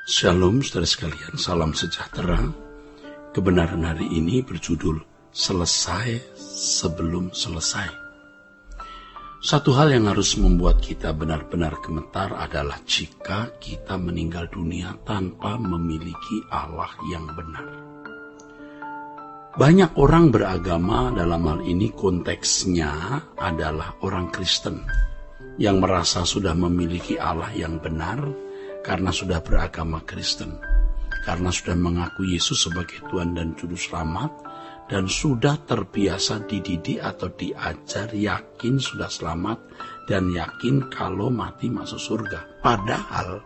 Shalom saudara sekalian, salam sejahtera. Kebenaran hari ini berjudul Selesai Sebelum Selesai. Satu hal yang harus membuat kita benar-benar gemetar adalah jika kita meninggal dunia tanpa memiliki Allah yang benar. Banyak orang beragama, dalam hal ini konteksnya adalah orang Kristen yang merasa sudah memiliki Allah yang benar karena sudah beragama Kristen, karena sudah mengaku Yesus sebagai Tuhan dan Juru Selamat, dan sudah terbiasa dididik atau diajar yakin sudah selamat dan yakin kalau mati masuk surga. Padahal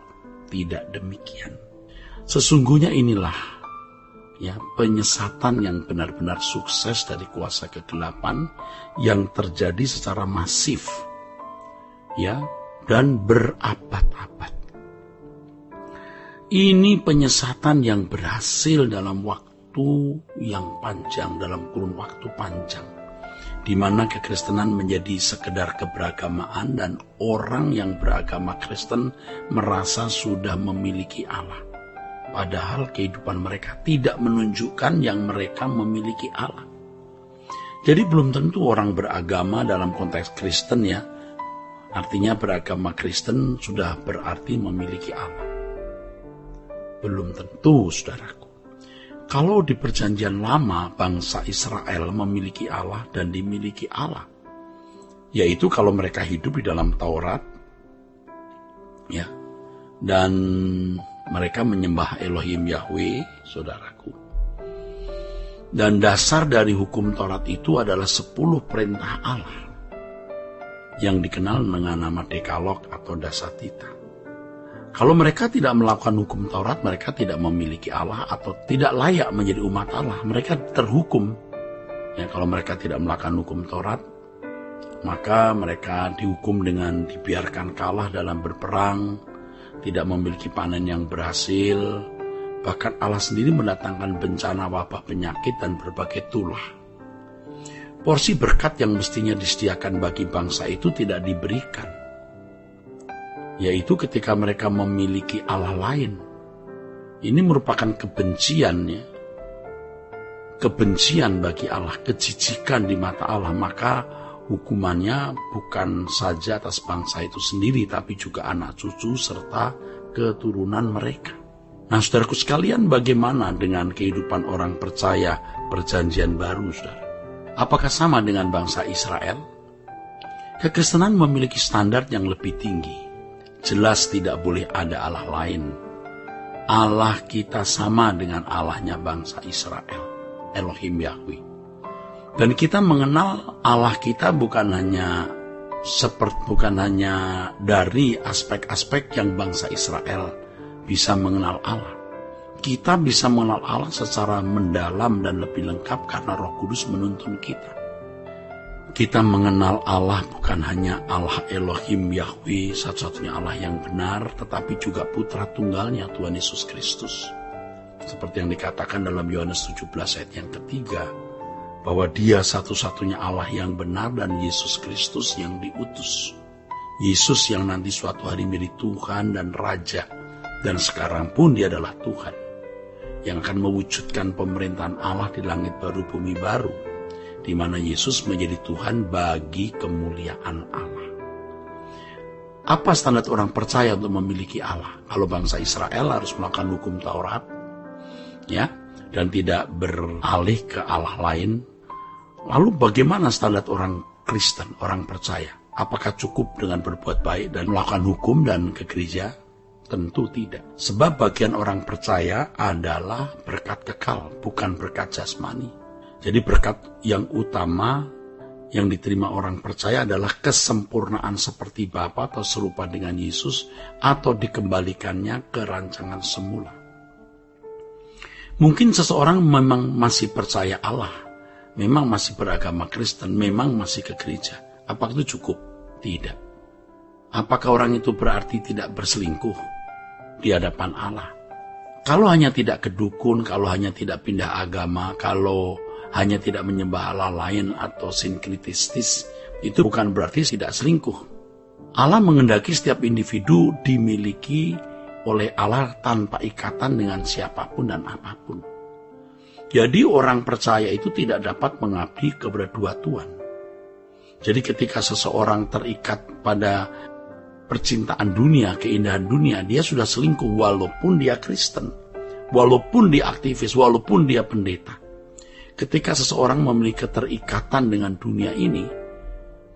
tidak demikian. Sesungguhnya inilah penyesatan yang benar-benar sukses dari kuasa kegelapan yang terjadi secara masif dan berabad-abad. Ini penyesatan yang berhasil dalam waktu yang panjang, dalam kurun waktu panjang, di mana kekristenan menjadi sekedar keberagamaan dan orang yang beragama Kristen merasa sudah memiliki Allah. Padahal kehidupan mereka tidak menunjukkan yang mereka memiliki Allah. Jadi belum tentu orang beragama dalam konteks Kristen artinya beragama Kristen sudah berarti memiliki Allah. Belum tentu, saudaraku. Kalau di perjanjian lama bangsa Israel memiliki Allah dan dimiliki Allah, yaitu kalau mereka hidup di dalam Taurat, dan mereka menyembah Elohim Yahweh, saudaraku. Dan dasar dari hukum Taurat itu adalah 10 perintah Allah yang dikenal dengan nama Dekalog atau Dasatita. Kalau mereka tidak melakukan hukum Taurat, mereka tidak memiliki Allah atau tidak layak menjadi umat Allah. Mereka terhukum. Kalau mereka tidak melakukan hukum Taurat, maka mereka dihukum dengan dibiarkan kalah dalam berperang, tidak memiliki panen yang berhasil. Bahkan Allah sendiri mendatangkan bencana, wabah, penyakit, dan berbagai tulah. Porsi berkat yang mestinya disediakan bagi bangsa itu tidak diberikan, yaitu ketika mereka memiliki Allah lain. Ini merupakan kebencian bagi Allah, kejijikan di mata Allah. Maka hukumannya bukan saja atas bangsa itu sendiri, tapi juga anak cucu serta keturunan mereka. Nah, saudaraku sekalian, bagaimana dengan kehidupan orang percaya perjanjian baru, saudara? Apakah sama dengan bangsa Israel? Kekristenan memiliki standar yang lebih tinggi. Jelas tidak boleh ada Allah lain. Allah kita sama dengan Allahnya bangsa Israel, Elohim Yahweh. Dan kita mengenal Allah kita bukan hanya dari aspek-aspek yang bangsa Israel bisa mengenal Allah. Kita bisa mengenal Allah secara mendalam dan lebih lengkap karena Roh Kudus menuntun kita. Kita mengenal Allah bukan hanya Allah Elohim Yahweh, satu-satunya Allah yang benar, tetapi juga putra tunggalnya Tuhan Yesus Kristus. Seperti yang dikatakan dalam Yohanes 17 ayat yang ketiga, bahwa Dia satu-satunya Allah yang benar dan Yesus Kristus yang diutus. Yesus yang nanti suatu hari menjadi Tuhan dan Raja, dan sekarang pun Dia adalah Tuhan, yang akan mewujudkan pemerintahan Allah di langit baru, bumi baru, di mana Yesus menjadi Tuhan bagi kemuliaan Allah. Apa standar orang percaya untuk memiliki Allah? Kalau bangsa Israel harus melakukan hukum Taurat, dan tidak beralih ke Allah lain. Lalu bagaimana standar orang Kristen, orang percaya? Apakah cukup dengan berbuat baik dan melakukan hukum dan ke gereja? Tentu tidak. Sebab bagian orang percaya adalah berkat kekal, bukan berkat jasmani. Jadi berkat yang utama yang diterima orang percaya adalah kesempurnaan seperti Bapa atau serupa dengan Yesus, atau dikembalikannya ke rancangan semula. Mungkin seseorang memang masih percaya Allah, memang masih beragama Kristen, memang masih ke gereja. Apakah itu cukup? Tidak. Apakah orang itu berarti tidak berselingkuh di hadapan Allah? Kalau hanya tidak ke dukun, kalau hanya tidak pindah agama, kalau hanya tidak menyembah Allah lain atau sinkritistis, itu bukan berarti tidak selingkuh. Allah menghendaki setiap individu dimiliki oleh Allah tanpa ikatan dengan siapapun dan apapun. Jadi orang percaya itu tidak dapat mengabdi kepada dua Tuhan. Jadi ketika seseorang terikat pada percintaan dunia, keindahan dunia, dia sudah selingkuh walaupun dia Kristen, walaupun dia aktivis, walaupun dia pendeta. Ketika seseorang memiliki keterikatan dengan dunia ini,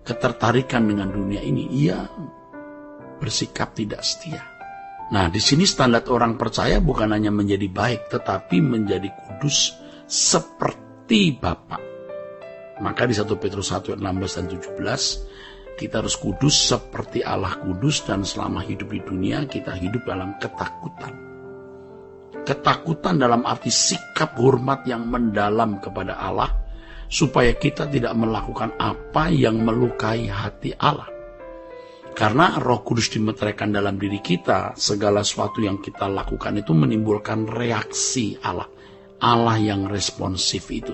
ketertarikan dengan dunia ini, ia bersikap tidak setia. Nah, di sini standar orang percaya bukan hanya menjadi baik, tetapi menjadi kudus seperti Bapa. Maka di 1 Petrus 1 ayat 16 dan 17, kita harus kudus seperti Allah kudus, dan selama hidup di dunia kita hidup dalam ketakutan. Ketakutan dalam arti sikap hormat yang mendalam kepada Allah, supaya kita tidak melakukan apa yang melukai hati Allah. Karena Roh Kudus dimeteraikan dalam diri kita, segala sesuatu yang kita lakukan itu menimbulkan reaksi Allah. Allah yang responsif itu.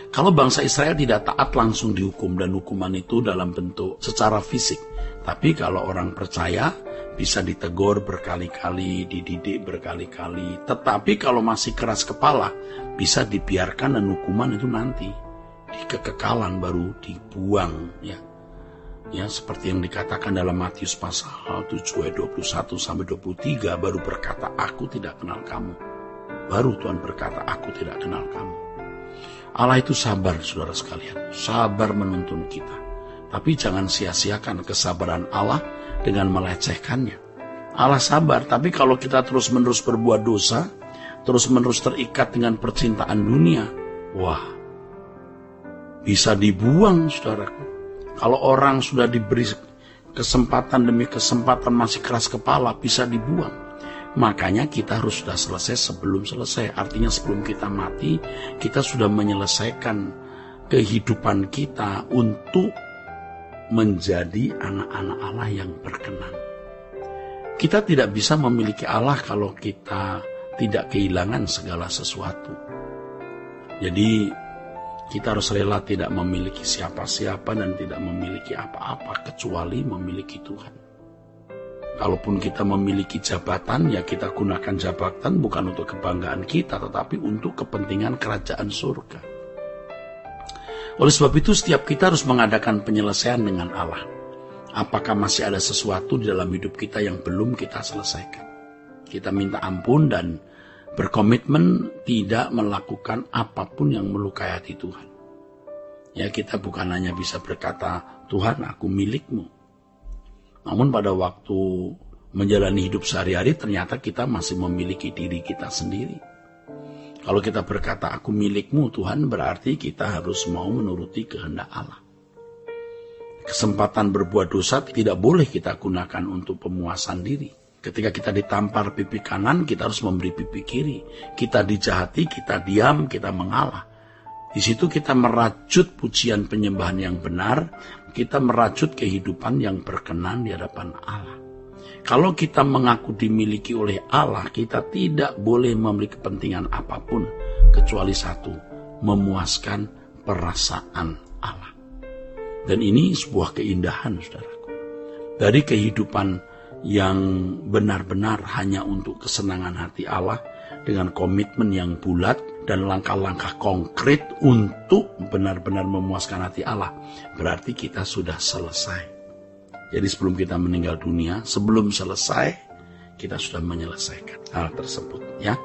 Kalau bangsa Israel tidak taat, langsung dihukum, dan hukuman itu dalam bentuk secara fisik. Tapi kalau orang percaya bisa ditegur berkali-kali, dididik berkali-kali. Tetapi kalau masih keras kepala, bisa dibiarkan dan hukuman itu nanti di kekekalan baru dibuang, ya. Ya, seperti yang dikatakan dalam Matius pasal 7 ayat 21 sampai 23, baru berkata, "Aku tidak kenal kamu." Baru Tuhan berkata, "Aku tidak kenal kamu." Allah itu sabar, saudara sekalian. Sabar menuntun kita. Tapi jangan sia-siakan kesabaran Allah dengan melecehkannya. Allah sabar, tapi kalau kita terus-menerus berbuat dosa, terus-menerus terikat dengan percintaan dunia, wah, bisa dibuang, saudaraku. Kalau orang sudah diberi kesempatan demi kesempatan masih keras kepala, bisa dibuang. Makanya kita harus sudah selesai sebelum selesai. Artinya sebelum kita mati, kita sudah menyelesaikan kehidupan kita untuk menjadi anak-anak Allah yang berkenan. Kita tidak bisa memiliki Allah kalau kita tidak kehilangan segala sesuatu. Jadi kita harus rela tidak memiliki siapa-siapa dan tidak memiliki apa-apa kecuali memiliki Tuhan. Kalaupun kita memiliki jabatan, ya kita gunakan jabatan bukan untuk kebanggaan kita, tetapi untuk kepentingan kerajaan surga. Oleh sebab itu, setiap kita harus mengadakan penyelesaian dengan Allah. Apakah masih ada sesuatu di dalam hidup kita yang belum kita selesaikan? Kita minta ampun dan berkomitmen tidak melakukan apapun yang melukai hati Tuhan. Ya, kita bukan hanya bisa berkata, "Tuhan, aku milikmu." Namun pada waktu menjalani hidup sehari-hari, ternyata kita masih memiliki diri kita sendiri. Kalau kita berkata, "Aku milikmu Tuhan," berarti kita harus mau menuruti kehendak Allah. Kesempatan berbuat dosa tidak boleh kita gunakan untuk pemuasan diri. Ketika kita ditampar pipi kanan, kita harus memberi pipi kiri. Kita dijahati, kita diam, kita mengalah. Di situ kita merajut pujian penyembahan yang benar, kita merajut kehidupan yang berkenan di hadapan Allah. Kalau kita mengaku dimiliki oleh Allah, kita tidak boleh memiliki kepentingan apapun, kecuali satu, memuaskan perasaan Allah. Dan ini sebuah keindahan, saudaraku. Dari kehidupan yang benar-benar hanya untuk kesenangan hati Allah, dengan komitmen yang bulat dan langkah-langkah konkret untuk benar-benar memuaskan hati Allah, berarti kita sudah selesai. Jadi sebelum kita meninggal dunia, sebelum selesai, kita sudah menyelesaikan hal tersebut. Ya,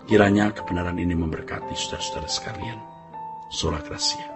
kiranya kebenaran ini memberkati saudara-saudara sekalian. Sola Gracia.